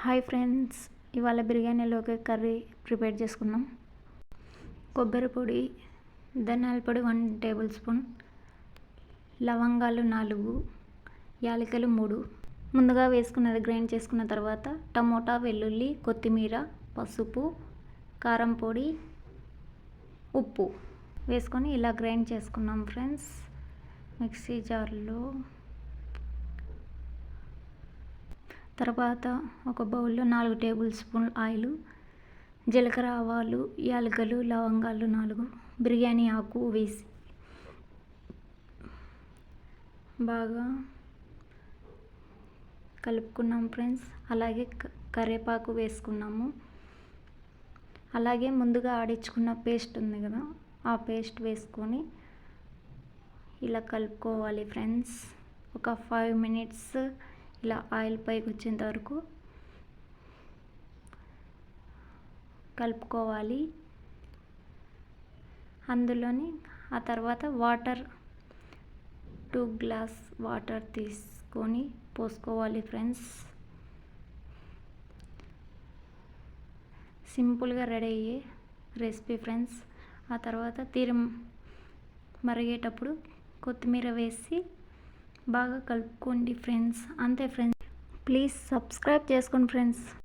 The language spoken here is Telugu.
హాయ్ ఫ్రెండ్స్, ఇవాళ బిర్యానీలోకి కర్రీ ప్రిపేర్ చేసుకుందాం. కొబ్బరి పొడి, ధనియాల పొడి 1 టేబుల్ స్పూన్, లవంగాలు 4, యాలకులు 3. ముందుగా వేసుకున్నది గ్రైండ్ చేసుకున్న తర్వాత టమోటా, వెల్లుల్లి, కొత్తిమీర, పసుపు, కారం పొడి, ఉప్పు వేసుకొని ఇలా గ్రైండ్ చేసుకున్నాం ఫ్రెండ్స్. మిక్సీ జార్లో తర్వాత ఒక బౌల్లో 4 టేబుల్ స్పూన్ ఆయిల్, జీలకర్ర, ఆవాలు, యాలకులు, లవంగాలు 4, బిర్యానీ ఆకు వేసి బాగా కలుపుకున్నాం ఫ్రెండ్స్. అలాగే కరివేపాకు వేసుకున్నాము. అలాగే ముందుగా ఆడించుకున్న పేస్ట్ ఉంది కదా, ఆ పేస్ట్ వేసుకొని ఇలా కలుపుకోవాలి ఫ్రెండ్స్. ఒక 5 మినిట్స్ ఇలా ఆయిల్ పైకి వచ్చేంత వరకు కలుపుకోవాలి. అందులోని ఆ తర్వాత వాటర్ 2 గ్లాస్ వాటర్ తీసుకొని పోసుకోవాలి ఫ్రెండ్స్. సింపుల్గా రెడీ అయ్యే రెసిపీ ఫ్రెండ్స్. ఆ తర్వాత మరిగేటప్పుడు కొత్తిమీర వేసి బాగా కలుపుకోండి ఫ్రెండ్స్. అంతే ఫ్రెండ్స్. ప్లీజ్ సబ్స్క్రైబ్ చేసుకోండి ఫ్రెండ్స్.